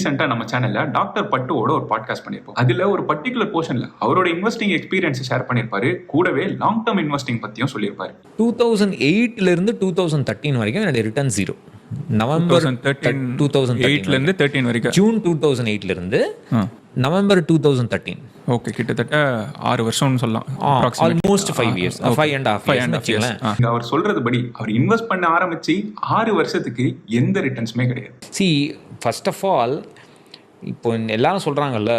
ரீசெண்டா நம்ம சேனல்ல டாக்டர் பட்டுவோட ஒரு பாட்காஸ்ட் பண்ணிருப்போம். அதுல ஒரு பர்டிகுலர் போர்ஷன்ல அவரோட இன்வெஸ்டிங் எக்ஸ்பீரியன்ஸ் ஷேர் பண்ணிருப்பாரு. கூடவே லாங் டர்ம் இன்வெஸ்டிங் பத்தியும் சொல்லியிருப்பாரு. 2008ல இருந்து 2013 வரைக்கும் என்னுடைய ரிட்டர்ன் 0. நவம்பர் 2008ல இருந்து 13 வரைக்கும். ஜூன் 2008ல இருந்து நவம்பர் 2013. ஓகே, கிட்டத்தட்ட 6 வருஷம்னு சொல்லலாம். Almost 5 years, 5.5 years. அவர் சொல்றதுபடி அவர் இன்வெஸ்ட் பண்ண ஆரம்பிச்சு 6 வருஷத்துக்கு எந்த ரிட்டர்ன்ஸுமே கிடையாது. ஃபர்ஸ்ட் ஆஃப் ஆல், இப்போ எல்லாரும் சொல்கிறாங்கல்ல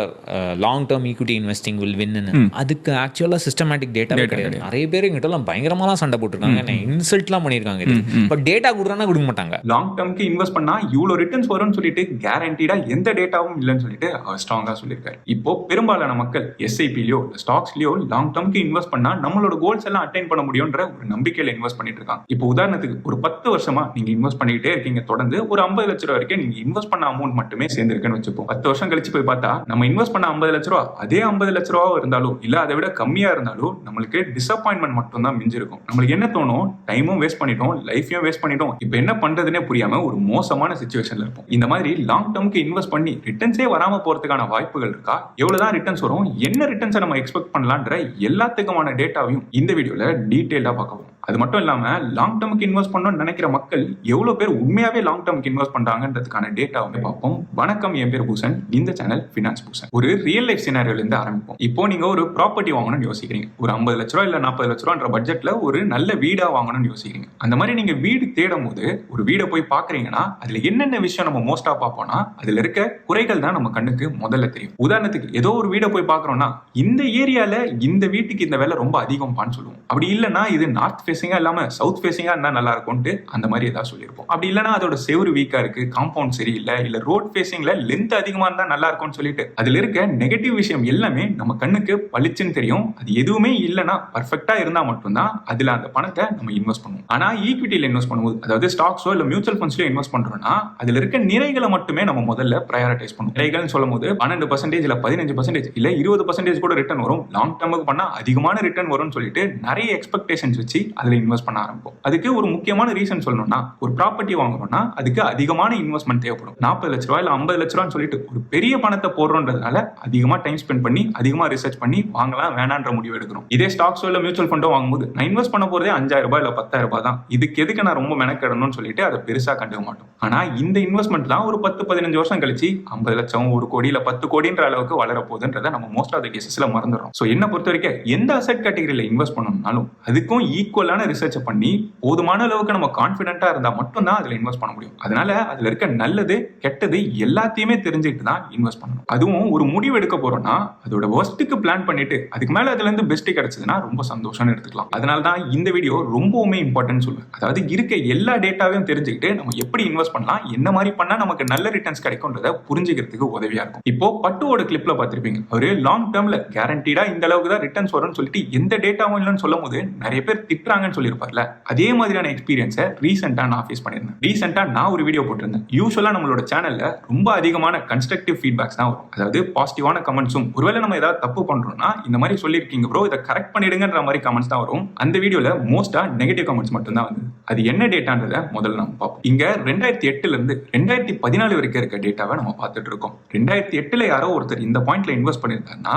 long term equity investing will வின்னு. அதுக்கு ஆக்சுவலாக சிஸ்டமேட்டிக் டேட்டா கிடையாது. நிறைய பேர் எங்கிட்டலாம் பயங்கரமாலாம் சண்டை போட்டுருக்காங்க, என்ன இன்சல்ட்லாம் பண்ணியிருக்காங்க. பட் டேட்டா கொடுக்குறாங்கன்னா கொடுக்க மாட்டாங்க. லாங் டேர்ம்க்கு இன்வெஸ்ட் பண்ணா இவ்வளோ ரிட்டர்ன்ஸ் வரும்னு சொல்லிட்டு கேரண்டீடா எந்த டேட்டாவும் இல்லைன்னு சொல்லிட்டு அவர் ஸ்ட்ராங்கா சொல்லியிருக்காரு. இப்போ பெரும்பாலான மக்கள் எஸ்ஐபிலையோ ஸ்டாக்ஸ்லயோ லாங் டேர்ம்க்கு இன்வெஸ்ட் பண்ணா நம்மளோட கோல்ஸ் எல்லாம் அட்டைன் பண்ண முடியும்ன்ற ஒரு நம்பிக்கையில இன்வெஸ்ட் பண்ணிட்டு இருக்காங்க. இப்போ உதாரணத்துக்கு ஒரு 10 வருஷமா நீங்க இன்வெஸ்ட் பண்ணிக்கிட்டே இருக்கீங்க. தொடர்ந்து ஒரு 50 லட்ச ரூபாய் வரைக்கும் நீங்க இன்வெஸ்ட் பண்ண அமௌண்ட் மட்டுமே சேர்ந்திருக்குன்னு வச்சுப்போம். 10 வருஷம் கழிச்சு போய் பார்த்தா நம்ம இன்வெஸ்ட் பண்ண 50 லட்ச ரூபா அதே 50 லட்ச ரூபா இருந்தாலும் இல்ல அதை விட கம்மியா இருந்தாலும் நம்மளுக்கு டிசப்பாயின்மெண்ட் மட்டும் தான் மிஞ்சிருக்கும். நம்மளுக்கு என்ன தோணும், டைமும் வேஸ்ட் பண்ணிட்டோம், லைஃபையும் வேஸ்ட் பண்ணிட்டோம், இப்போ என்ன பண்றதுன்னே புரியாம ஒரு மோசமான சிச்சுவேஷன்ல இருக்கும். இந்த மாதிரி லாங் டேர்ம்க்கு இன்வெஸ்ட் பண்ணி ரிட்டர்ன்ஸே வராம போறதுக்கான வாய்ப்புகள் இருக்கா, எவ்வளவுதான் ரிட்டர்ன்ஸ் வரும், என்ன ரிட்டர்ன்ஸை நம்ம எக்ஸ்பெக்ட் பண்ணலான்ற எல்லாத்துக்குமான டேட்டாவையும் இந்த வீடியோல டீடைலா பார்க்கலாம். அது மட்டும் இல்லாம லாங் டேர்முக்கு இன்வெஸ்ட் பண்ணணும்னு நினைக்கிற மக்கள் எவ்வளவு பேர் உண்மையாவே லாங் டேர்முக்கு இன்வெஸ்ட் பண்றாங்கன்றதுக்கான டேட்டாவை பார்ப்போம். வணக்கம், என் பேர் பூசன். இந்த சேனல் ஃபினான்ஸ் பூசன். ஒரு ரியல் லைஃப் சினாரியோல இருந்து ஆரம்பிப்போம். இப்போ நீங்க ஒரு ப்ராப்பர்ட்டி வாங்கணும்னு யோசிக்கிறீங்க. ஒரு 50 லட்ச ரூபா இல்ல 40 லட்ச ரூபான்ற பட்ஜெட்ல ஒரு நல்ல வீடா வாங்கணும்னு யோசிக்கிறீங்க. அந்த மாதிரி நீங்க வீடு தேடும் போது ஒரு வீடை போய் பாக்குறீங்கன்னா அதுல என்னென்ன விஷயம் நம்ம மோஸ்டா பார்ப்போம்னா அதுல இருக்க குறைகள் தான் நம்ம கண்ணுக்கு முதல்ல தெரியும். உதாரணத்துக்கு ஏதோ ஒரு வீடை போய் பாக்குறோம்னா இந்த ஏரியால இந்த வீட்டுக்கு இந்த விலை ரொம்ப அதிகம்பான்னு சொல்லுவோம். அப்படி இல்லைன்னா இது நார்த் ஃபேசிங்கா இல்லாம சவுத் ஃபேசிங்கா இருந்தா நல்லா இருக்கும்ட்டு அந்த மாதிரி ஏதாவது சொல்லியிருப்போம். அப்படி இல்லைன்னா அதோட செவரு வீக்கா இருக்கு, காம்பவுண்ட் சரியில்லை, இல்ல ரோட் ஃபேசிங்ல லென்த் அதிகமா இருந்தா நல்லா இருக்கும்னு சொல்லிட்டு அதுல இருக்க நெகட்டிவ் விஷயம் எல்லாமே நம்ம கண்ணுக்கு பளிச்சுன்னு தெரியும். அது எதுவுமே இல்லைன்னா பர்ஃபெக்டா இருந்தா மட்டும்தான் அதுல அந்த பணத்தை நம்ம இன்வெஸ்ட் பண்ணுவோம். ஆனா ஈக்விட்டியில இன்வெஸ்ட் பண்ணும்போது, அதாவது ஸ்டாக்ஸோ இல்ல மியூச்சுவல் ஃபண்ட்ஸ்லயோ இன்வெஸ்ட் பண்றோம்னா அதுல இருக்க நிறைகளை மட்டுமே நம்ம முதல்ல ப்ரையாரிட்டைஸ் பண்ணுவோம். நிறைகள்னு சொல்லும் போது 12% இல்ல 15% இல்ல 20% கூட ரிட்டர்ன் வரும், லாங் டேர்முக்கு பண்ணா அதிகமான ரிட்டர்ன் வரும்னு சொல்லிட்டு நிறைய எக்ஸ்பெக்டேஷன்ஸ் வச்சு அதுல இன்வெஸ்ட் பண்ண ஆரம்பிப்போம். அதுக்கு ஒரு முக்கியமான ரீசன் சொல்லணும்னா, ஒரு ப்ராப்பர்ட்டி வாங்குறோம்னா அதுக்கு அதிகமான இன்வெஸ்ட்மெண்ட் தேவைப்படும். 40 லட்ச ரூபாய் இல்ல 50 லட்ச ரூபான்னு சொல்லிட்டு ஒரு பெரிய பணத்தை போடுறோன்றதுனால அதிகமா டைம் ஸ்பெண்ட் பண்ணி அதிகமா ரிசர்ச் பண்ணி வாங்கலாம் வேணான்ற முடிவு எடுக்கிறோம். இதே ஸ்டாக்ஸோ இல்ல மியூச்சுவல் ஃபண்டோ வாங்கும்போது நான் இன்வெஸ்ட் பண்ண போறதே 5000 ரூபாய் இல்ல 10,000 ரூபாய் தான், இதுக்கு எதுக்கு நான் ரொம்ப மெனக்கெடணும்னு சொல்லிட்டு அதை பெருசா கண்டுக்க மாட்டோம். ஆனா இந்த இன்வெஸ்ட்மெண்ட் தான் ஒரு 10-15 வருஷம் கழிச்சு 50 லட்சம் 1 கோடி இல்ல 10 கோடின்ற அளவுக்கு வளர போகுதுன்றதை நம்ம மோஸ்ட் ஆஃப் த கேசஸ்ல மறந்துடுறோம். சோ என்ன பொறுத்த வரைக்கும் எந்த அசெட் கேட்டகரியில இன்வெஸ்ட் பண்ணணும்னாலும் அதுக்கும் ஈக்குவலான ரிசர்ச் பண்ணி போதுமான அளவுக்கு நம்ம கான்ஃபிடென்ட்டா இருந்தா மட்டும்தான் அதுல இன்வெஸ்ட் பண்ண முடியும். அதனால அதுல இருக்க நல்லது கெட்டது எல்லாத்தையுமே தெரிஞ்சுட்டு தான் இன்வெஸ்ட் பண்ணணும். அதுவும் ஒரு முடிவு எடுக்க போறோம்னா அதோட வொர்ஸ்ட்டுக்கு பிளான் பண்ணிட்டு அதுக்கு மேல அதுல இருந்து பெஸ்ட் கிடைச்சதுன்னா ரொம்ப சந்தோஷம்னு எடுத்துக்கலாம். அதனால தான் இந்த வீடியோ ரொம்பவுமே இம்பார்ட்டன்ட் சொல்லுவேன். அதாவது இருக்க எல்லா டேட்டாவையும் தெரிஞ்சுக்கிட்டு நம்ம எப்படி இன்வெஸ்ட் பண்ணலாம், என்ன மாதிரி பண்ணா நமக்கு நல்ல ரிட்டர்ன்ஸ் கிடைக்கும்ன்றத புரிஞ்சுக்கிறதுக்கு உதவியா இருக்கும். இப்போ பட்டுவோட கிளிப்ல பார்த்திருப்பீங்க, ஒரு லாங் டேர்ம்ல கேரண்டீடா இந்த அளவுக்கு தான் ரிட்டர்ன்ஸ் வரும்னு சொல்லிட்டு எந்த டேட்டாவும் இல்லைன்னு சொல்லும் போது நிறைய பேர் திட்டுறாங்கன்னு சொல்லியிருப்பார்ல, அதே மாதிரியான எக்ஸ்பீரியன்ஸை ரீசெண்டா நான் ஃபேஸ் பண்ணியிருந்தேன். ரீசெண்டா நான் ஒரு வீடியோ போட்டிருந்தேன். யூசுவலா நம்மளோட சேனல்ல ரொம்ப அதிகமான கன்ஸ்ட்ரக்டிவ் ஃபீட்பேக்ஸ் தான் வரும், அதாவது பாசிட்டிவான கமெண்ட்ஸும். ஒருவேளை நம்ம ஏதாவது தப்பு பண்றோம்னா இந்த மாதிரி சொல்லியிருக்கீங்க ப்ரோ, இதை கரெக்ட் பண்ணிடுங்கன்ற மாதிரி கமெண்ட்ஸ் தான் வரும். அந்த வீடியோல மோஸ்டா நெகட்டிவ் கமெண்ட்ஸ் மட்டும் தான் வந்தது. அது என்ன டேட்டான்றதை முதல்ல நம்ம பார்ப்போம். இங்க 2008ல இருந்து 2014 வரைக்கும் இருக்க டேட்டாவை நம்ம பார்த்துட்டு இருக்கோம். 2008ல யாரோ ஒருத்தர் இந்த பாயிண்ட்ல இன்வெஸ்ட் பண்ணியிருந்தாருன்னா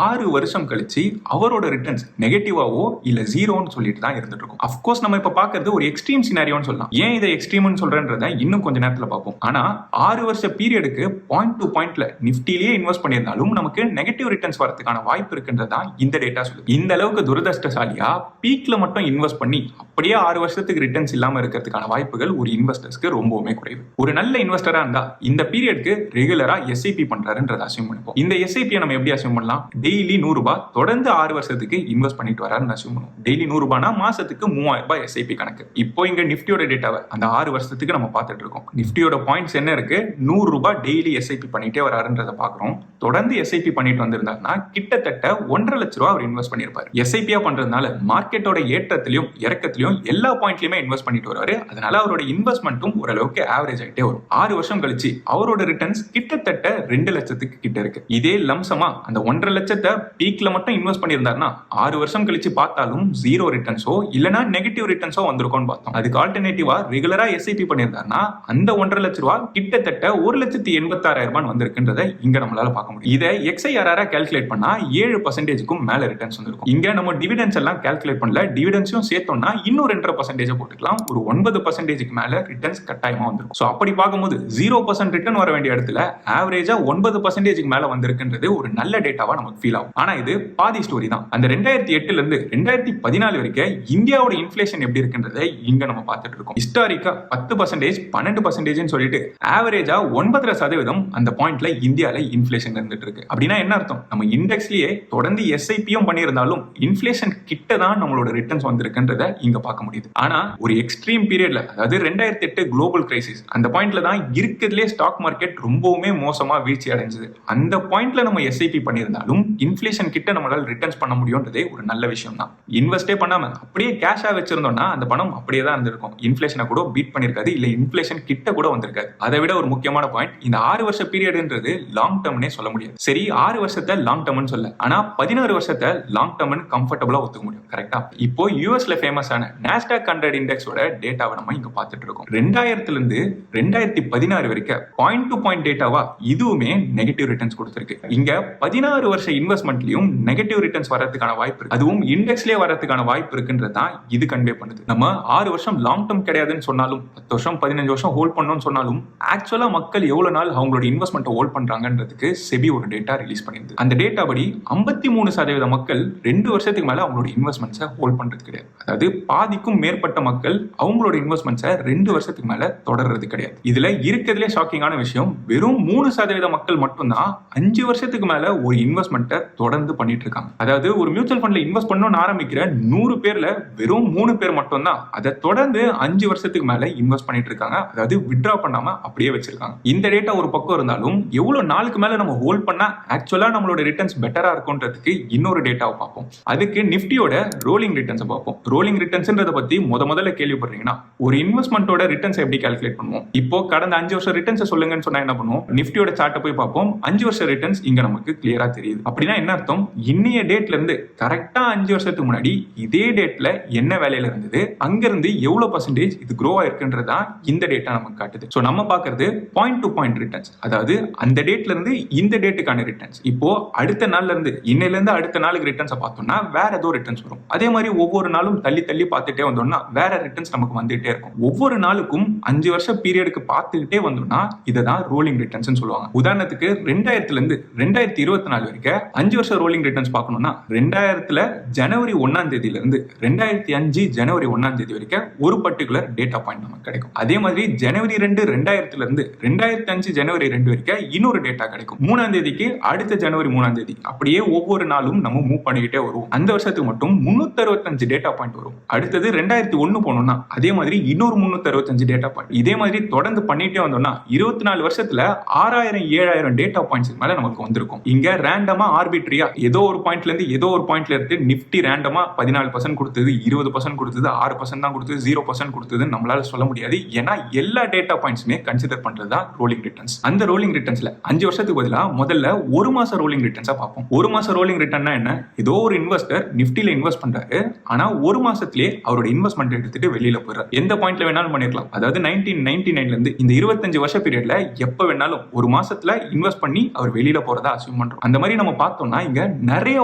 6 வருஷம் கழிச்சு அவரோட ரிட்டர்ன்ஸ் நெகட்டிவாவோ இல்ல ஜீரோன்னு சொல்லிட்டு தான் இருந்துட்டு இருக்கும். அஃப்கோர்ஸ் நம்ம இப்ப பாக்குறது ஒரு எக்ஸ்ட்ரீம் சினாரியோன்னு சொல்லலாம். ஏன் இதை எக்ஸ்ட்ரீம்னு சொல்றேன்றதை இன்னும் கொஞ்ச நேரத்துல பார்ப்போம். ஆனா 6 வருஷ பீரியடுக்கு பாயிண்ட் டு பாயிண்ட்ல நிஃப்டிலேயே இன்வெஸ்ட் பண்ணியிருந்தாலும் நமக்கு நெகட்டிவ் ரிட்டர்ன்ஸ் வரதுக்கான வாய்ப்பு இருக்குன்றதா இந்த டேட்டா சொல்லுது. இந்த அளவுக்கு துரதிர்ஷ்டசாலியா பீக்ல மட்டும் இன்வெஸ்ட் பண்ணி அப்படியே 6 வருஷத்துக்கு ரிட்டர்ன்ஸ் இல்லாம இருக்கிறதுக்கான வாய்ப்புகள் ஒரு இன்வெஸ்டர்ஸ்க்கு ரொம்பவுமே குறைவு. ஒரு நல்ல இன்வெஸ்டரா இருந்தா இந்த பீரியடுக்கு ரெகுலரா எஸ்ஐபி பண்றாருன்றத அசியூம் பண்ணிப்போம். இந்த எஸ்ஐபியை நம்ம எப்படி அசியூம் பண்ணலாம், டெய்லி 100 ரூபாய் தொடர்ந்து 6 வருஷத்துக்கு இன்வெஸ்ட் பண்ணிட்டு வராருன்னு அசியூம் பண்ணுவோம். டெய்லி 100 ரூபாய்னா மாசத்துக்கு 3000 ரூபாய் எஸ்ஐபி கணக்கு. இப்போ இங்க நிஃப்டியோட டேட்டாவை அந்த 6 வருஷத்துக்கு நம்ம பார்த்துட்டு இருக்கோம். நிஃப்டியோட பாயிண்ட்ஸ் என்ன இருக்கு, 100 ரூபாய் டெய்லி எஸ்ஐபி பண்ணிட்டே வராருன்றத பாக்குறோம். தொடர்ந்து எஸ்ஐபி பண்ணிட்டு வந்திருந்தாருன்னா கிட்டத்தட்ட 1.5 லட்ச ரூபாய் அவர் இன்வெஸ்ட் பண்ணிருப்பாரு. எஸ்ஐபியா பண்றதுனால மார்க்கெட்டோட ஏற்றத்திலையும் இறக்கத்திலையும் எல்லா பாயிண்ட்லயுமே இன்வெஸ்ட் பண்ணிட்டு வராரு. அதனால அவரோட இன்வெஸ்ட்மெண்ட்டும் ஓரளவுக்கு ஆவரேஜ் ஆகிட்டே வரும். 6 வருஷம் கழிச்சு அவரோட ரிட்டர்ன்ஸ் கிட்டத்தட்ட 2 லட்சத்துக்கு கிட்ட இருக்கு. இதே லம்சமா அந்த 1.5 லட்சத்தை பீக்ல மட்டும் இன்வெஸ்ட் பண்ணியிருந்தாருன்னா 6 வருஷம் கழிச்சு பார்த்தாலும் ஜீரோ ரிட்டர்ன்ஸோ இல்லனா நெகட்டிவ் ரிட்டர்ன்ஸோ வந்திருக்கும்னு பார்த்தோம். அதுக்கு ஆல்டர்னேட்டிவா ரெகுலரா எஸ்ஐபி பண்ணியிருந்தாருன்னா அந்த 1.5 லட்ச ரூபாய் கிட்டத்தட்ட 1,86,000 வந்திருக்குன்றத இங்க நம்மளால பார்க்க முடியும். இதை XIRR கால்குலேட் பண்ணா 7%க்கும் மேல ரிட்டர்ன்ஸ் வந்திருக்கும். இங்க நம்ம டிவிடெண்ட்ஸ் எல்லாம் கால்குலேட் பண்ணல, டிவிடெண்ட்ஸும் சேர்த்தோம்னா இன்னும் 2.5% போட்டுக்கலாம். ஒரு 9%க்கு மேல ரிட்டர்ன்ஸ் கட்டாயமா வந்திருக்கும். சோ அப்படி பார்க்கும்போது 0% ரிட்டர்ன் வர வேண்டிய இடத்துல ஆவரேஜா 9%க்கு மேல வந்திருக்குன்றது ஒரு நல்ல டேட்டாவா நமக்கு ஃபீல் ஆகும். ஆனா இது பாதி ஸ்டோரி தான். அந்த 2008ல இருந்து 2014 வரைக்கும் இந்தியாவோட இன்ஃபிளேஷன் எப்படி இருக்குன்றதை இங்க நம்ம பார்த்துட்டு இருக்கோம். ஹிஸ்டாரிக்கா 10%, 12% சொல்லிட்டு ஆவரேஜா 9.5% அந்த பாயிண்ட்ல இந்தியால இன்ஃபிளேஷன் இருந்துட்டு இருக்கு. அப்படின்னா என்ன அர்த்தம்? நம்ம இண்டெக்ஸ்லயே தொடர்ந்து எஸ்ஐபியும் பண்ணியிருந்தாலும் இன்ஃபிளேஷன் கிட்ட தான் நம்மளோட ரிட்டர்ன்ஸ் வந்திருக்குன்றத இங்க பார்க்க முடியுது. ஆனா ஒரு எக்ஸ்ட்ரீம் பீரியட்ல, அதாவது 2008 குளோபல் கிரைசிஸ், அந்த பாயிண்ட்ல தான் இருக்கிறதுலே ஸ்டாக் மார்க்கெட் ரொம்பவுமே மோசமா வீழ்ச்சி அடைஞ்சது. அந்த பாயிண்ட்ல நம்ம எஸ்ஐபி பண்ணியிருந்தாலும் இன்ஃபிளேஷன் கிட்ட நம்மளால ரிட்டர்ன்ஸ் பண்ண முடியும்ன்றதே ஒரு நல்ல விஷயம் தான். இன்வெஸ்டே பண்ணாம அப்படியே கேஷா வச்சிருந்தோம்னா அந்த பணம் அப்படியே தான் இருந்திருக்கும். இன்ஃபிளேஷனை கூட பீட் பண்ணிருக்காது, இல்ல இன்ஃபிளேஷன் கிட்ட கூட வந்திருக்காது. அதை விட ஒரு முக்கியமான பாயிண்ட், இந்த 6 வருஷ பீரியட்ன்றது லாங் டர்ம்னே சொல்ல முடியாது. சரி, 6 வருஷத்தை லாங் டர்ம்னு சொல்ல, ஆனா 16 வருஷத்தை லாங் டர்ம்னு கம்ஃபர்டபுளா ஒத்துக்க முடியும். கரெக்டா? இப்போ யூஎஸ்ல ஃபேமஸான NASDAQ 100 இண்டெக்ஸோட டேட்டாவை நம்ம இங்க பார்த்துட்டு இருக்கோம். 2000 இருந்து 2016 வரைக்கும் பாயிண்ட் டு பாயிண்ட் டேட்டாவா இதுவுமே நெகட்டிவ் ரிட்டர்ன்ஸ் கொடுத்திருக்கு. இங்க 16 வருஷ இன்வெஸ்ட்மெண்ட்லயும் நெகட்டிவ் ரிட்டர்ன்ஸ் வரதுக்கான வாய்ப்பு இருக்கு. அதுவும் இண்டெக்ஸ்லயே வரதுக்கான வாய்ப்பு இருக்குன்றதான் இது கன்வே பண்ணுது. நம்ம 6 வருஷம் லாங் டர்ம் கிடையாதுன்னு சொன்னாலும், 10 வருஷம் 15 வருஷம் ஹோல்ட் பண்ணணும்னு சொன்னாலும், ஆக்சுவலா மக்கள் எவ்வளவு நாள் அவங்களோட இன்வெஸ்ட்மெண்ட் ஹோல்ட் பண்றாங்கன்றதுக்கு செபி ஒரு டேட்டா ரிலீஸ் பண்ணிருந்தது. அந்த டேட்டா படி 53% மக்கள் 2 வருஷத்துக்கு மேல அவங்களோட இன்வெஸ்ட்மெண்ட்ஸை ஹோல்ட் பண்றது கிடையாது. அதாவது பாதிக்கும் மேற்பட்ட மக்கள் அவங்களோட இன்வெஸ்ட்மெண்ட்ஸை 2 வருஷத்துக்கு மேல தொடர்றது கிடையாது. இதுல இருக்கிறதுலே ஷாக்கிங்கான விஷயம், வெறும் 3% மக்கள் மட்டும்தான் 5 வருஷத்துக்கு மேல ஒரு இன்வெஸ்ட்மெண்ட்டை தொடர்ந்து பண்ணிட்டு இருக்காங்க. அதாவது ஒரு மியூச்சுவல் ஃபண்ட்ல இன்வெஸ்ட் பண்ணணும்னு ஆரம்பிக்கிற 100 பேர்ல வெறும் 3 பேர் மட்டும் தான் அதை தொடர்ந்து 5 வருஷத்துக்கு மேல இன்வெஸ்ட் பண்ணிட்டு இருக்காங்க. அதாவது வித்ட்ரா பண்ணாம அப்படியே வச்சிருக்காங்க. இந்த டேட்டா ஒரு பக்கம் இருந்தாலும் எவ்வளவு நாளுக்கு மேல நம்ம ஹோல்ட் பண்ணா ஆக்சுவலா நம்மளோட ரிட்டர்ன்ஸ் பெட்டரா இருக்கும்ன்றதுக்கு இன்னொரு டேட்டாவை பார்ப்போம். அதுக்கு நிஃப்டியோட ரோலிங் ரிட்டர்ன்ஸ் பார்ப்போம். ரோலிங் ரிட்டர்ன்ஸ்ன்றத பத்தி முதல்ல கேள்விப்படுறீங்கன்னா, ஒரு இன்வெஸ்ட்மெண்ட்டோட ரிட்டர்ன்ஸ் எப்படி கால்குலேட் பண்ணுவோம்? இப்போ கடந்த 5 வருஷம் ரிட்டர்ன்ஸ் சொல்லுங்கன்னு சொன்னா என்ன பண்ணுவோம்? நிஃப்டியோட சார்ட்டை போய் பார்ப்போம். 5 வருஷம் ரிட்டர்ன்ஸ் இங்க நமக்கு கிளியரா தெரியுது. அப்படின்னா என்ன அர்த்தம்? இன்னைய டேட்ல இருந்து கரெக்டா 5 வருஷத்துக்கு முன்னாடி இதே டேட்ல என்ன வேலையில இருந்தது, அங்க இருந்து எவ்வளவு பர்சன்டேஜ் இது க்ரோ ஆயிருக்குன்றதா இந்த டேட்டா நமக்கு காட்டுது. சோ நம்ம பார்க்கிறது பாயிண்ட் டு பாயிண்ட் ரிட்டர்ன்ஸ், அதாவது அந்த டேட்ல இருந்து இந்த டேட்டுக்கான ரிட்டர்ன்ஸ். இப்போ அடுத்த நாள்ல இருந்து, இன்னையில இருந்து அடுத்த நாளுக்கு ரிட்டர்ன்ஸ் பார்த்தோம்னா வேற ஏதோ ரிட்டர்ன்ஸ் வரும். அதே மாதிரி ஒவ்வொரு நாளும் தள்ளி தள்ளி பார்த்துட்டே வந்தோம்னா வேற ரிட்டர்ன்ஸ் நமக்கு வந்துட்டே இருக்கும். ஒவ்வொரு நாளுக்கும் 5 வருஷம் பீரியடுக்கு பார்த்துக்கிட்டே வந்தோம்னா இதான் ரோலிங் ரிட்டர்ன்ஸ் சொல்லுவாங்க. உதாரணத்துக்கு 2000 இருந்து 2024 வரைக்கும் 5 வருஷம் ரோலிங் ரிட்டர்ன்ஸ் பார்க்கணும்னா 2000 ஜனவரி 1ஆம் தேதியில இருந்து 2005 ஜனவரி 1ஆம் தேதி வரைக்கும் ஒரு பர்டிகுலர் டேட்டா பாயிண்ட் நமக்கு கிடைக்கும். அதே மாதிரி ஜனவரி 2 2000 இருந்து 2005 ஜனவரி 2 வரைக்கும் இன்னொரு டேட்டா கிடைக்கும். 3ஆம் தேதிக்கு அடுத்த ஜனவரி 3ஆம் தேதி, அப்படியே ஒவ்வொரு நாளும் நம்ம மூவ் பண்ணிக்கிட்டே வருவோம். அந்த வருஷத்துக்கு மட்டும் 365 டேட்டா பாயிண்ட் வரும். அடுத்தது 2001 போனோம்னா அதே மாதிரி இன்னொரு 365 டேட்டா பாயிண்ட். இதே மாதிரி தொடர்ந்து பண்ணிட்டே வந்தோம்னா 24 வருஷத்துல 6000 7000 டேட்டா பாயிண்ட்ஸ் மேல நமக்கு வந்திருக்கும். இங்க ரேண்டமா ஆர்பிட்ரியா ஏதோ ஒரு பாயிண்ட்ல இருந்து ஏதோ ஒரு பாயிண்ட்ல இருந்து நிஃப்டி ரேண்டமா 14% கொடுத்தது, 20% கொடுத்தது, 6% தான் கொடுத்தது, 0% கொடுத்தது நம்மளால சொல்ல முடியாது. ஏன்னா எல்லா டேட்டா பாயிண்ட்ஸுமே கன்சிடர் பண்றதா ரோலிங் ரிட்டர்ன்ஸ். அந்த ரோலிங் ரிட்டர்ன்ஸ்ல 5 வருஷத்துக்கு பதிலா முதல்ல ஒரு மாசம் ரோலிங் ரிட்டர்ன்ஸா பார்ப்போம். ஒரு மாசம் ரோலிங் ரிட்டர்ன்னா என்ன? ஏதோ ஒரு இன்வெஸ்டர் நிஃப்டில இன்வெஸ்ட் பண்றாரு, ஆனா ஒரு மாசத்திலே அவரோட இன்வெஸ்ட்மெண்ட் எடுத்துட்டு வெளியில போறாரு. எந்த பாயிண்ட்ல வேணாலும் பண்ணிருக்கலாம். அதாவது 1999 இருந்து இந்த 25 வருஷ பீரியட்ல எப்ப வேணாலும் ஒரு மாசத்துல இன்வெஸ்ட் பண்ணி அவர் வெளியில போறதா அசியூம் பண்றோம். அந்த மாதிரி நம்ம பார்த்தோம்னா இங்க நிறைய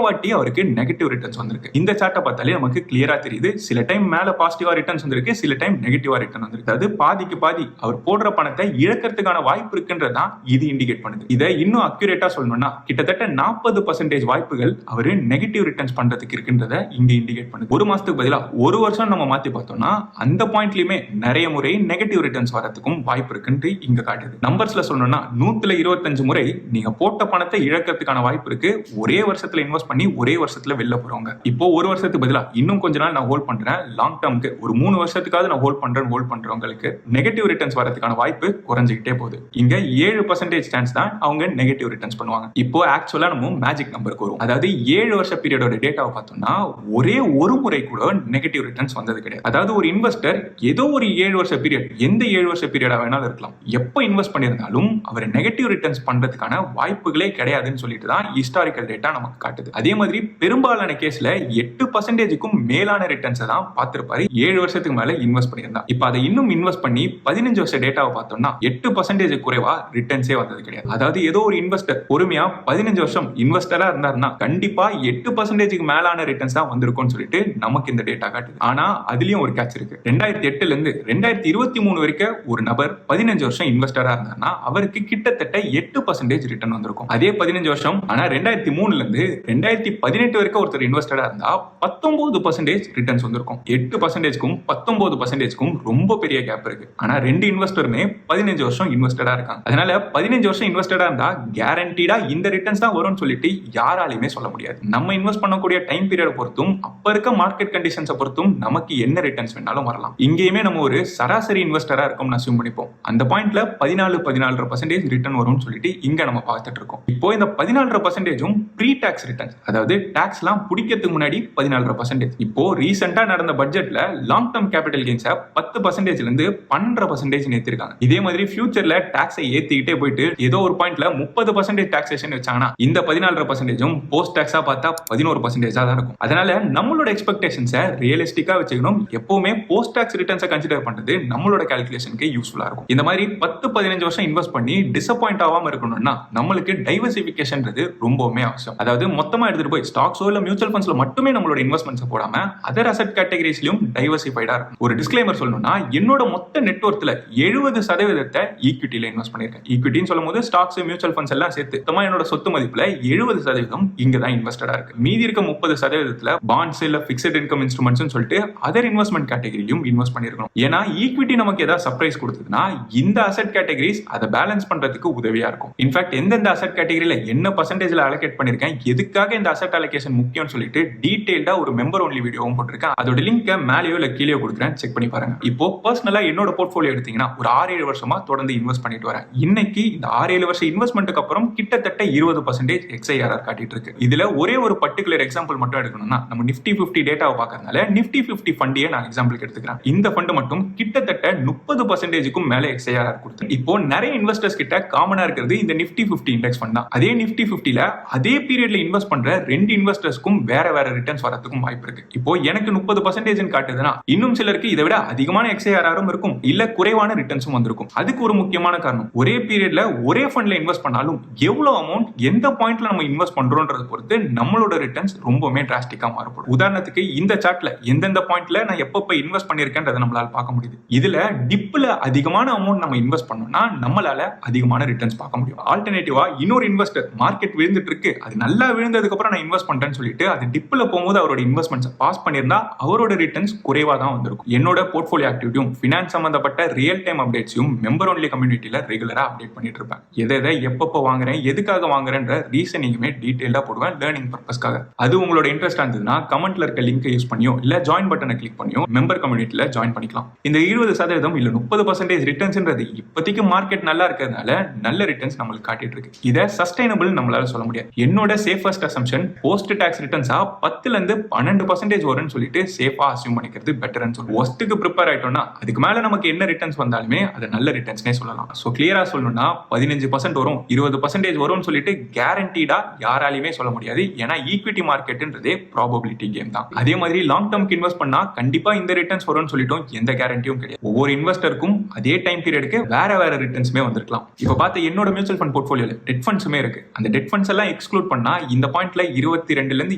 வாட்டி அவருக்கு நெகட்டிவ் ரிட்டர்ன்ஸ் வந்திருக்கு. இந்த சார்ட்டை பார்த்தாலே நமக்கு கிளியரா தெரியுது. சில டைம் மேல பாசிட்டிவா ரிட்டர்ன்ஸ் வந்திருக்கு, சில டைம் நெகட்டிவா ரிட்டர்ன் வந்திருக்கு. அது பாதிக்கு பாதி அவர் போடுற பணத்தை இழக்கிறதுக்கான வாய்ப்பு இருக்குன்றதான் இது இண்டிகேட் பண்ணுது. இதை இன்னும் அக்யூரேட்டா சொல்லணும்னா கிட்டத்தட்ட 40% வாய்ப்புகள் அவரு நெகட்டிவ் ரிட்டர்ன்ஸ் பண்றதுக்கு இருக்குன்றத இங்க இண்டிகேட் பண்ணுது. ஒரு மாசத்துக்கு பதிலா ஒரு வருஷம் நம்ம மாத்தி பார்த்தோம்னா அந்த பாயிண்ட்லயுமே நிறைய முறை நெகட்டிவ் ரிட்டர்ன்ஸ் வரதுக்கும் வாய்ப்பு இருக்குன்னு இங்க காட்டுது. நம்பர்ஸ்ல சொல்லணும்னா 125 முறை நீங்க போட்ட பணத்தை இழக்கிறதுக்கான வாய்ப்பு இருக்கு ஒரே வருஷத்துல இன்வெஸ்ட் பண்ணி ஒரே வருஷத்துல வெளில போறவங்க. இப்போ ஒரு வருஷத்துக்கு பதிலா இன்னும் கொஞ்ச நாள் நான் ஹோல்ட் பண்றேன், லாங் டர்ம்க்கு ஒரு 3 வருஷத்துக்காவது நான் ஹோல்ட் பண்றவங்களுக்கு நெகட்டிவ் ரிட்டர்ன்ஸ் வரதுக்கான வாய்ப்பு குறைஞ்சிக்கிட்டே போகுது. இங்க 7% சான்ஸ் தான் அவங்க நெகட்டிவ் ரிட்டர்ன்ஸ் பண்ணுவாங்க. இப்போ ஆக்சுவலா நம்ம மேஜிக் நம்பருக்கு வரும். அதாவது 7 வருஷ பீரியடோட டேட்டாவை பார்த்தோம்னா ஒரே ஒரு முறை கூட நெகட்டிவ் ரிட்டர்ன்ஸ் வந்தது கிடையாது. அதாவது ஒரு இன்வெஸ்டர் ஏதோ ஒரு 7 வருஷ பீரியட், எந்த 7 வருஷ பீரியடா வேணாலும் இருக்கலாம், எப்போ இன்வெஸ்ட் பண்ணியிருந்தாலும் அவர் நெகட்டிவ் ரிட்டர்ன்ஸ் பண்றதுக்கான வாய்ப்புகளே கிடையாதுன்னு சொல்லிட்டு தான் ஹிஸ்டாரிக்கல் டேட்டா நமக்கு காட்டுது. அதே மாதிரி பெரும்பாலான கேஸ்ல 8%க்கும் மேலான மேலான ரிட்டர்ன்ஸை தான் பார்த்திருப்பாரு 7 வருஷத்துக்கு மேல இன்வெஸ்ட் பண்ணியிருந்தா. இப்ப அதை இன்னும் இன்வெஸ்ட் பண்ணி 15 வருஷம் டேட்டாவை பார்த்தோம்னா 8% குறைவா ரிட்டர்ன்ஸே வந்தது கிடையாது. அதாவது ஏதோ ஒரு இன்வெஸ்டர் பொறுமையா 15 வருஷம் இன்வெஸ்டரா இருந்தாருன்னா கண்டிப்பா 8% மேலான ரிட்டர்ன்ஸ் தான் வந்திருக்கும்னு சொல்லிட்டு நமக்கு இந்த டேட்டா காட்டுது. ஆனா அதுலயும் ஒரு கேட்ச் இருக்கு. 2008 இருந்து 2023 வரைக்கும் ஒரு நபர் 15 வருஷம் இன்வெஸ்டரா இருந்தாருன்னா அவருக்கு கிட்டத்தட்ட 8% ரிட்டர்ன் வந்திருக்கும். அதே 15 வருஷம் ஆனா 2003 இருந்து 2018 வரைக்கும் ஒருத்தர் இன்வெஸ்டரா இருந்தா 19% ரிட்டர்ன்ஸ் வந்திருக்கும். 8%க்கும் 19%க்கும் ரொம்ப பெரிய கேப் இருக்கு. ஆனா ரெண்டு இன்வெஸ்டருமே 15 வருஷம் இன்வெஸ்டரா இருக்காங்க. அதனால 15 வருஷம் இன்வெஸ்டரா இருந்தா கேரண்டீடா இந்த ரிட்டர்ன்ஸ் தான் வரும்னு சொல்லிட்டு யாராலையுமே சொல்ல முடியாது. நம்ம இன்வெஸ்ட் பண்ணக்கூடிய டைம் பீரியட் பொறுத்தும் அப்ப இருக்க மார்க்கெட் கண்டிஷன்ஸை பொறுத்தும் நமக்கு என்ன ரிட்டர்ன்ஸ் வேணாலும் வரலாம். இங்கேயுமே நம்ம ஒரு சராசரி இன்வெஸ்டரா இருக்கும்னு அஸ்யூம் பண்ணிப்போம். அந்த பாயிண்ட்ல 14.5% ரிட்டர்ன் வரும்னு சொல்லிட்டு இங்க நம்ம பார்த்துட்டு இருக்கோம். இப்போ இந்த 14%ம் ப்ரீ டாக்ஸ் ரிட்டர்ன்ஸ், அதாவது டாக்ஸ் எல்லாம் பிடிக்கிறதுக்கு முன்னாடி 14%. இப்போ ரீசெண்டா நடந்த பட்ஜெட்ல லாங் டர்ம் கேபிட்டல் கெயின்ஸை 10%ல இருந்து 12% ஏத்திருக்காங்க. இதே மாதிரி ஃபியூச்சர்ல டாக்ஸை ஏத்திக்கிட்டே போயிட்டு ஏதோ ஒரு பாயிண்ட்ல 30% டாக்ஸேஷன் வச்சாங்கன்னா இந்த 14%ம் போஸ்ட் டாக்ஸா பார்த்தா 11% தான் இருக்கும். அதனால நம்மளோட எக்ஸ்பெக்டேஷன்ஸை ரியலிஸ்டிக்கா வச்சுக்கணும். எப்பவுமே போஸ்ட் டாக்ஸ் ரிட்டர்ன்ஸை கன்சிடர் பண்றது நம்மளோட கால்குலேஷனுக்கு யூஸ்ஃபுல்லா இருக்கும். இந்த மாதிரி 10-15 வருஷம் இன்வெஸ்ட் பண்ணி டிசப்பாயிண்ட் ஆகாம இருக்கணும்னா நம்மளுக்கு டைவர்சிபிகேஷன்றது ரொம்பவுமே அவசியம். அதாவது மொத்தமா எடுத்துட்டு போய் ஸ்டாக்ஸோ இல்ல மியூச்சுவல் ஃபண்ட்ஸ்ல மட்டுமே நம்மளோட இன்வெஸ்ட்மெண்ட்ஸ் போடாம அதர் அசெட் கேட்டகரிஸ்லயும் டைவர்சிஃபைடா இருக்கும். ஒரு டிஸ்க்ளைமர் சொல்லணும்னா என்னோட மொத்த நெட்வொர்க்ல 70% ஈக்விட்டில இன்வெஸ்ட் பண்ணிருக்கேன். ஈக்விட்டின்னு சொல்லும் போது ஸ்டாக்ஸ் மியூச்சுவல் ஃபண்ட்ஸ் எல்லாம் சேர்த்து மொத்தமா என்னோட சொத்து மதிப்புல 70% இங்க தான் இன்வெஸ்டடா இருக்கு. மீதி இருக்க 30% பாண்ட்ஸ் இல்ல பிக்ஸட் இன்கம் இன்ஸ்ட்ருமெண்ட்ஸ் சொல்லிட்டு அதர் இன்வெஸ்ட்மெண்ட் கேட்டகரியிலும் இன்வெஸ்ட் பண்ணிருக்கணும். ஏன்னா ஈக்விட்டி நமக்கு ஏதாவது சர்ப்ரைஸ் கொடுத்ததுன்னா இந்த அசெட் கேட்டகரிஸ் அதை பேலன்ஸ் பண்றதுக்கு உதவியா இருக்கும். இன்ஃபேக்ட் எந்தெந்த அசெட் கேட்டகரியில என்ன பர்சன்டேஜ்ல அலோகேட் பண்ணிருக்கேன், எதுக்காக இந்த அசெட் அலோகேஷன் முக்கியம்னு சொல்லிட்டு டீடைல்டா ஒரு மெம்பர் ஒன்லி வீடியோவும் போட்டிருக்கேன். அதோட லிங்க் மேலேயோ இல்ல கீழே கொடுக்குறேன், செக் பண்ணி பாருங்க. இப்போ பர்சனலா என்னோட போர்ட்ஃபோலியோ எடுத்தீங்கன்னா ஒரு 6-7 வருஷமா தொடர்ந்து இன்வெஸ்ட் பண்ணிட்டு வரேன். இன்னைக்கு இந்த 6-7 வருஷம் இன்வெஸ்ட்மெண்ட்டுக்கு அப்புறம் கிட்டத்தட்ட 20% எக்ஸ்ஐஆர்ஆர் காட்டிட்டு இருக்கு. இதுல ஒரே ஒரு பர்டிகுலர் எக்ஸாம்பிள் மட்டும் எடுக்கணும்னா நம்ம நிஃப்டி 50 டேட்டாவை பார்க்கறதுனால நிஃப்டி 50 ஃபண்டையே நான் எக்ஸாம்பிளுக்கு எடுத்துக்கிறேன். இந்த ஃபண்ட் மட்டும் கிட்டத்தட்ட 30%க்கும் மேல எக்ஸ்ஐஆர்ஆர் கொடுத்து இப்போ நிறைய இன்வெஸ்டர்ஸ் கிட்ட காமனா இருக்கிறது இந்த நிஃப்டி 50 இண்டெக்ஸ் ஃபண்ட் தான். அதே நிஃப்டி 50ல அதே பீரியட்ல இன்வெஸ்ட் பண்ற ரெண்டு இன்வெஸ்டர்ஸ்க்கும் வேற வேற ரிட்டர்ன்ஸ் வரதுக்கும் வாய்ப்பு இருக்கு. இப்போ எனக்கு 30% காட்டுதுன்னா இன்னும் சிலருக்கு இதை விட அதிகமான எக்ஸ்ஐஆர்ஆரும் இருக்கும், இல்ல குறைவான ரிட்டர்ன்ஸும் வந்திருக்கும். அதுக்கு ஒரு முக்கியமான காரணம் ஒரே பீரியட்ல ஒரே ஃபண்ட்ல இன்வெஸ்ட் பண்ணாலும் எவ்வளவு அமௌண்ட் எந்த பாயிண்ட்ல நம்ம இன்வெஸ்ட் பண்றோம்ன்றத பொறுத்து நம்மளோட ரிட்டர்ன்ஸ் ரொம்பவே டிராஸ்டிக்கா மாறுபடும். உதாரணத்துக்கு இந்த சார்ட்ல எந்தெந்த பாயிண்ட்ல நான் எப்பப்ப இன்வெஸ்ட் பண்ணிருக்கேன்றதை நம்மளால பார்க்க முடியுது. இதுல டிப்ல அதிகமான அமௌண்ட் நம்ம இன்வெஸ்ட் பண்ணோம்னா நம்மளால அதிகமான ரிட்டர்ன்ஸ் பார்க்க முடியும். ஆல்டர்னேட்டிவா இன்னொரு இன்வெஸ்டர் மார்க்கெட் விழுந்துட்டு இருக்கு, அது நல்லா விழுந்ததுக்கு அப்புறம் நான் இன்வெஸ்ட் பண்றேன்னு சொல்லிட்டு அது டிப்ல போகும்போது அவரோட இன்வெஸ்ட்மெண்ட்ஸ் பாஸ் பண்ணிருந்தா அவரோட ரிட்டர்ன்ஸ் குறைவா தான் வந்திருக்கும். என்னோட போர்ட்ஃபோலியோ ஆக்டிவிட்டியும் ஃபினான்ஸ் சம்பந்தப்பட்ட ரியல் டைம் அப்டேட்ஸையும் மெம்பர் ஒன்லி கம்யூனிட்டியில ரெகுலரா அப்டேட் பண்ணிட்டு இருப்பேன். எதை எப்பப்போ வாங்குறேன், எதுக்காக வாங்குறேன்ற ரீசனிங்குமே டீடைலா போடுவேன் லேர்னிங் பர்பஸ்க்காக. அது உங்களோட இன்ட்ரெஸ்டா இருந்ததுன்னா கமெண்ட்ல இருக்க லிங்க் யூஸ் பண்ணியோ இல்ல ஜாயின் பட்டனை கிளிக் பண்ணியோ மெம்பர் கம்யூனிட்டியில ஜாயின் பண்ணிக்கலாம். இந்த 20% இல்ல 30% ரிட்டர்ன்ஸ்ன்றது இப்போதைக்கு மார்க்கெட் நல்லா இருக்கிறதுனால நல்ல ரிட்டர்ன்ஸ் நம்மளுக்கு காட்டிட்டு இருக்கு. இதை சஸ்டைனபிள் நம்மளால சொல்ல முடியாது. என்னோட சேஃபஸ்ட் அசம்ஷன் போஸ்ட் டாக்ஸ் ரிட்டர்ன்ஸா 10ல இருந்து 12% வரும்னு சொல்லிட்டு சேஃபா அஸ்யூம் பண்ணிக்கிறது பெட்டர்னு சொல்லுவோம். ஒஸ்ட்டுக்கு ப்ரிப்பேர் ஆயிட்டோம்னா அதுக்கு மேல நமக்கு என்ன ரிட்டர்ன்ஸ் வந்தாலுமே அது நல்ல ரிட்டர்ன்ஸ்னே சொல்லலாம். ஸோ கிளியரா சொல்லணும்னா 15% வரும் 20% வரும்னு சொல்லிட்டு கேரண்டீடா யாராலையுமே சொல்ல முடியாது. ஏன்னா ஈக்விட்டி மார்க்கெட்ன்றதே ப்ராபபிலிட்டி கேம் தான். அதே மாதிரி லாங் டர்ம்க்கு இன்வெஸ்ட் பண்ணா கண்டிப்பா இந்த ரிட்டர்ன்ஸ் வரும்னு சொல்லிட்டோம் எந்த கேரண்டியும் கிடையாது. ஒவ்வொரு இன்வெஸ்டருக்கும் அதே டைம் பீரியடுக்கு வேற வேற ரிட்டர்ன்ஸ்மே வந்திருக்கலாம். இப்போ பார்த்து என்னோட மியூச்சுவல் ஃபண்ட் போர்ட்ஃபோலியோல டெட் ஃபண்ட்ஸுமே இருக்கு. அந்த டெட் ஃபண்ட்ஸ் எல்லாம் எக்ஸ்க்ளூட் பண்ணா இந்த பாயிண்ட்ல 22ல இருந்து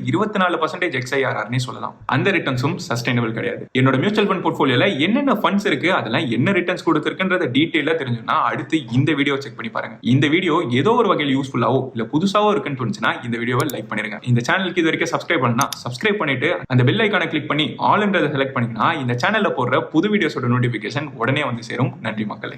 24% எக்ஸ்ஐஆர்ஆர்னே சொல்லலாம். அந்த ரிட்டர்ன்ஸும் சஸ்டைனபிள் கிடையாது. என்னோட மியூச்சுவல் ஃபண்ட் போர்ட்ஃபோலியோல என்னென்ன ஃபண்ட்ஸ் இருக்கு, அதெல்லாம் என்ன ரிட்டர்ன்ஸ் கொடுத்திருக்குன்றத டீடைலா தெரிஞ்சுன்னா அடுத்து இந்த வீடியோ செக் பண்ணி பாருங்க. இந்த வீடியோ ஏதோ ஒரு வகையில் யூஸ்ஃபுல்லாவோ இல்ல புதுசாவோ இருக்குன்னு தோணுச்சுன்னா இந்த வீடியோவை லைக் பண்ணிருங்க. இந்த சேனலுக்கு இது வரைக்கும் சப்ஸ்கிரைப் பண்ணா சப்ஸ்கிரைப் பண்ணிட்டு அந்த பெல் ஐகானை கிளிக் பண்ணி ஆல்ன்றதை செலக்ட் பண்ணீங்கன்னா இந்த சேனல்ல போடுற புது வீடியோஸோட நோட்டிபிகேஷன் உடனே வந்து சேரும். நன்றி மக்களே.